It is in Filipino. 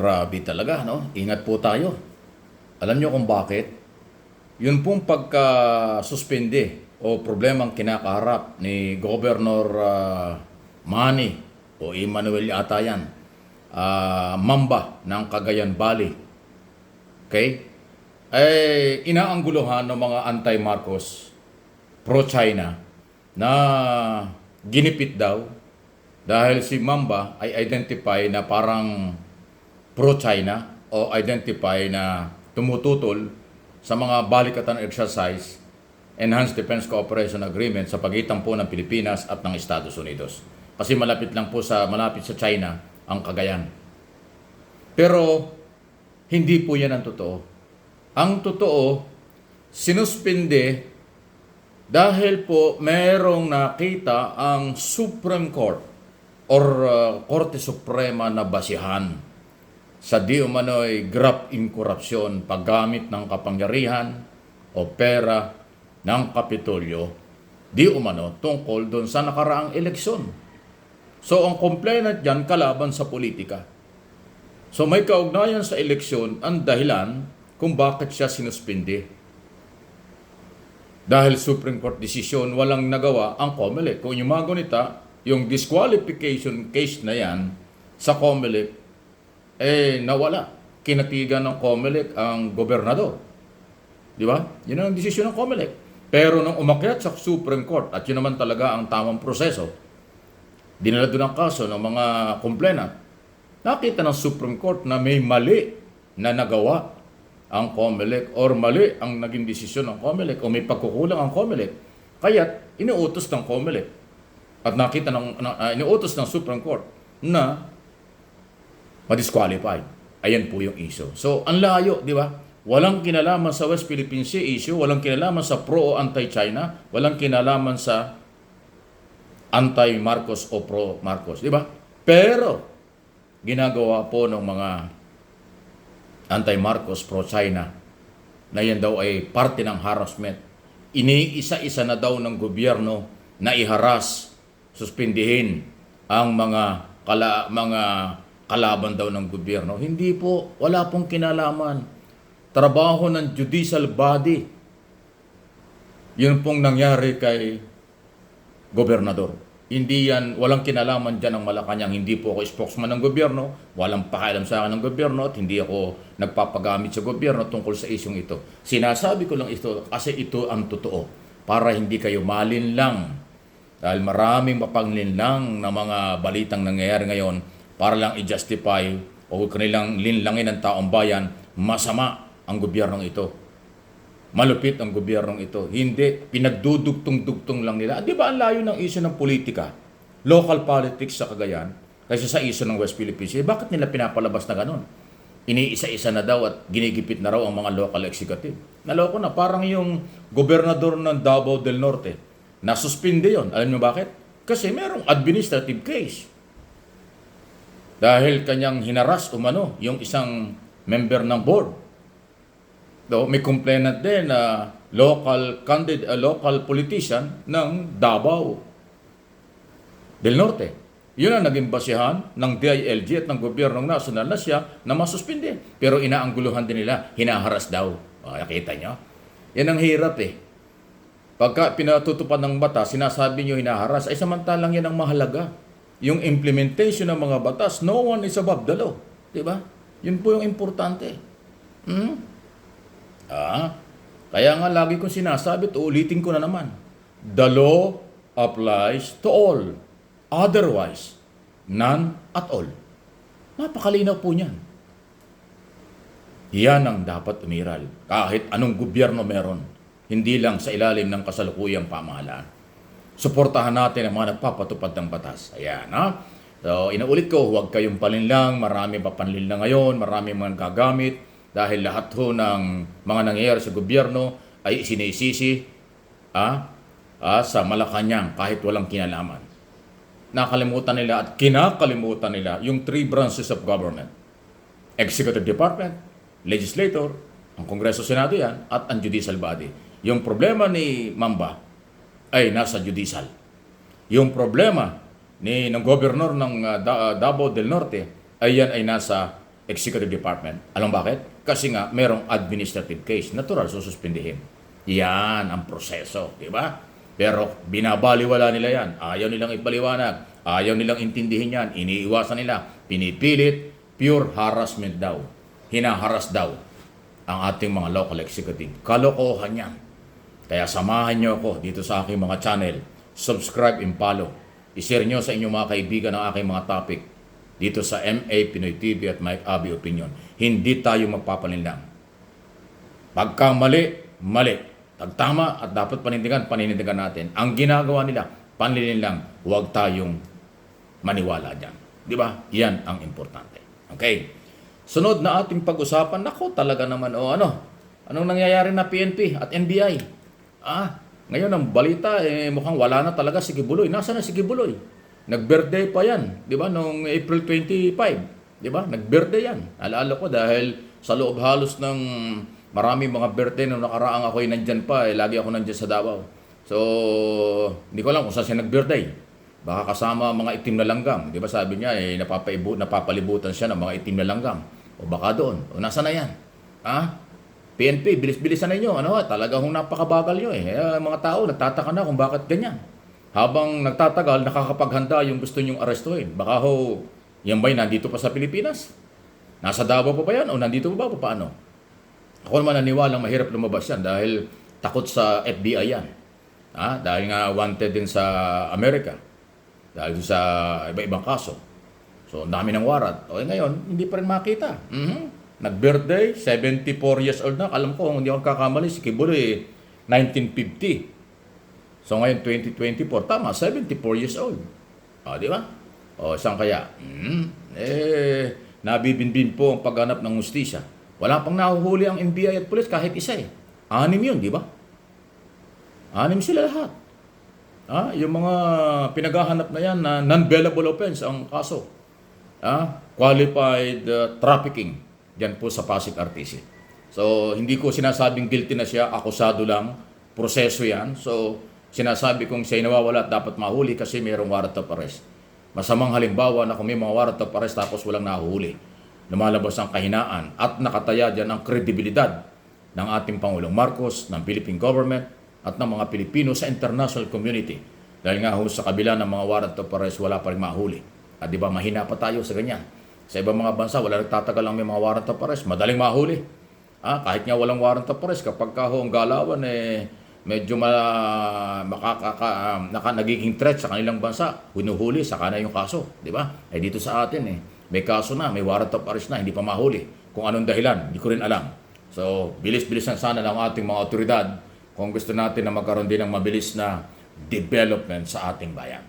Grabe talaga, no? Ingat po tayo. Alam nyo kung bakit? Yun pong pagka-suspende o problemang kinakaharap ni Governor Manny o Emmanuel yata yan, Mamba ng Cagayan Valley. Okay? Ay inaangguluhan ng mga anti-Marcos, pro-China, na ginipit daw dahil si Mamba ay identify na parang pro-China o identify na tumututol sa mga balikatan exercise, Enhanced Defense Cooperation Agreement sa pagitan po ng Pilipinas at ng Estados Unidos. Kasi malapit sa China ang Cagayan. Pero hindi po yan ang totoo. Ang totoo, sinuspinde dahil po merong nakita ang Supreme Court or Korte Suprema na basihan sa di umano'y graft in corruption, paggamit ng kapangyarihan o pera ng Kapitolyo, di umano tungkol doon sa nakaraang eleksyon. So ang complainant dyan kalaban sa politika. So may kaugnayan sa eleksyon ang dahilan kung bakit siya sinuspindi. Dahil Supreme Court decision, walang nagawa ang COMELEC. Kung yung mga gunita, yung disqualification case na yan sa COMELEC, nawala. Kinatigan ng COMELEC ang gobernador. Di ba? Yun ang desisyon ng COMELEC. Pero nung umakyat sa Supreme Court, at yun naman talaga ang tamang proseso, dinala doon ang kaso ng mga complainant, nakita ng Supreme Court na may mali na nagawa ang COMELEC or mali ang naging desisyon ng COMELEC o may pagkukulang ang COMELEC. Kaya't inuutos ng COMELEC at nakita inuutos ng Supreme Court na ma-disqualified. Ayan po yung issue. So, ang layo, di ba? Walang kinalaman sa West Philippine Sea issue, walang kinalaman sa pro o anti-China, walang kinalaman sa anti-Marcos o pro-Marcos, di ba? Pero, ginagawa po ng mga anti-Marcos, pro-China, na yan daw ay parte ng harassment. Iniisa-isa na daw ng gobyerno na iharas, suspindihin ang mga kalaban daw ng gobyerno. Hindi po, wala pong kinalaman. Trabaho ng judicial body. Yun pong nangyari kay gobernador. Hindi yan, walang kinalaman dyan ng Malacanang. Hindi po ako spokesman ng gobyerno, walang pakialam sa akin ng gobyerno, at hindi ako nagpapagamit sa gobyerno tungkol sa isyong ito. Sinasabi ko lang ito kasi ito ang totoo, para hindi kayo malinlang. Dahil maraming mapanglinlang na mga balitang nangyayari ngayon para lang i-justify o kanilang linlangin ng taong bayan, masama ang gobyernong ito. Malupit ang gobyernong ito. Hindi, pinagdudugtong-dugtong lang nila. Di ba ang layo ng issue ng politika? Local politics sa Cagayan, kaysa sa issue ng West Philippine Sea. Bakit nila pinapalabas na ganun? Iniisa-isa na daw at ginigipit na raw ang mga local executive. Naloko na, parang yung gobernador ng Davao del Norte. Nasuspinde yon. Alam niyo bakit? Kasi merong administrative case. Dahil kanyang hinaras umano yung isang member ng board. May complainant din na local politician ng Davao del Norte. Yun ang naging basihan ng DILG at ng gobyernong nasyonal na siya na masuspinde. Pero inaangguluhan din nila, hinaharas daw. Nakita nyo? Yan ang hirap eh. Pagka pinatutupad ng batas, sinasabi nyo hinaharas, ay samantalang yan ang mahalaga. Yung implementation ng mga batas, no one is above the law. Diba? Yun po yung importante. Kaya nga lagi kong sinasabi, ulitin ko na naman. The law applies to all. Otherwise, none at all. Napakalinaw po niyan. Yan ang dapat umiral. Kahit anong gobyerno meron. Hindi lang sa ilalim ng kasalukuyang pamahalaan. Suportahan natin ang mga nagpapatupad ng batas. Ayan, ha? So, inaulit ko, huwag kayong palinlang. Marami pa panlinlang ngayon. Marami mga gagamit. Dahil lahat ho ng mga nangyayari sa gobyerno ay sinisisi sa Malacanang kahit walang kinalaman. Nakalimutan nila at kinakalimutan nila yung three branches of government. Executive Department, Legislator, ang Kongreso, Senado yan, at ang Judicial Body. Yung problema ni Mamba ay nasa Judicial. Yung problema ng Gobernador ng Davao del Norte ay yan ay nasa Executive Department. Alam bakit? Kasi nga, merong administrative case. Natural, sususpindihin. Yan ang proseso, di ba? Pero binabaliwala nila yan. Ayaw nilang ipaliwanag. Ayaw nilang intindihin yan. Iniiwasan nila. Pinipilit. Pure harassment daw. Hinaharas daw ang ating mga local executive. Kalokohan yan. Kaya samahan nyo ako dito sa aking mga channel. Subscribe and follow. I-share nyo sa inyong mga kaibigan ang aking mga topic dito sa MA Pinoy TV at Mike Abby Opinion. Hindi tayo magpapalinlang. Pagka mali, mali. Pag tama at dapat panindigan natin. Ang ginagawa nila, panlilinlang, huwag tayong maniwala dyan. Di ba? Yan ang importante. Okay. Sunod na ating pag-usapan, nako talaga naman, anong nangyayari na PNP at NBI? Ngayon ang balita, mukhang wala na talaga si Kibuloy. Nasaan na si Kibuloy? Nag-birthday pa yan, di ba? Noong April 25, di ba? Nag-birthday yan. Alala ko dahil sa loob halos ng maraming mga birthday nung nakaraang ako'y nandyan pa, lagi ako nandyan sa Davao. So, hindi ko alam kung saan siya nag-birthday. Baka kasama mga itim na langgam. Di ba sabi niya, napapalibutan siya ng mga itim na langgam. O baka doon. O nasa na yan? PNP, bilis-bilisan na ninyo. Talagang napakabagal nyo mga tao, nagtataka na kung bakit ganyan. Habang nagtatagal, nakakapaghanda yung gusto nyong arestuhin. Baka yan ba'y nandito pa sa Pilipinas? Nasa Davao pa ba yan? O nandito pa ba? Paano? Ako naman naniwalang mahirap lumabas yan dahil takot sa FBI yan. Dahil nga wanted din sa Amerika. Dahil sa iba-ibang kaso. So, ang dami ng warat. Ngayon, hindi pa rin makita. Nag-birthday, 74 years old na. Alam ko, kung hindi ako kakamali, si Kibuloy, 1950. So, ngayon, 2024. Tama, 74 years old. Di ba? Saan kaya? Nabibinbin po ang pagganap ng hustisya. Wala pang nahuhuli ang NBI at police kahit isa 6 yun, di ba? 6 sila lahat. Yung mga pinaghahanap na yan na non-bailable offense ang kaso. Qualified trafficking. Diyan po sa Pasig RTC. So, hindi ko sinasabing guilty na siya, akusado lang, proseso yan. So, sinasabi kong siya'y nawawala at dapat mahuli kasi mayroong warrant of arrest. Masamang halimbawa na kung may mga warrant of arrest tapos walang nahuli. Lumalabas ang kahinaan at nakataya dyan ang kredibilidad ng ating Pangulong Marcos, ng Philippine government at ng mga Pilipino sa international community. Dahil nga sa kabila ng mga warrant of arrest, wala pa rin mahuli. At di ba, mahina pa tayo sa ganyan. Sa ibang mga bansa, wala nagtatagal lang may mga warrant of arrest. Madaling mahuli. Kahit nga walang warrant of arrest, kapag ang galawan, medyo nagiging threat sa kanilang bansa, hinuhuli, saka na yung kaso. Di ba? Dito sa atin, may kaso na, may warrant of arrest na, hindi pa mahuli. Kung anong dahilan, hindi ko rin alam. So, bilis-bilisan sana ng ating mga otoridad kung gusto natin na magkaroon din ng mabilis na development sa ating bayan.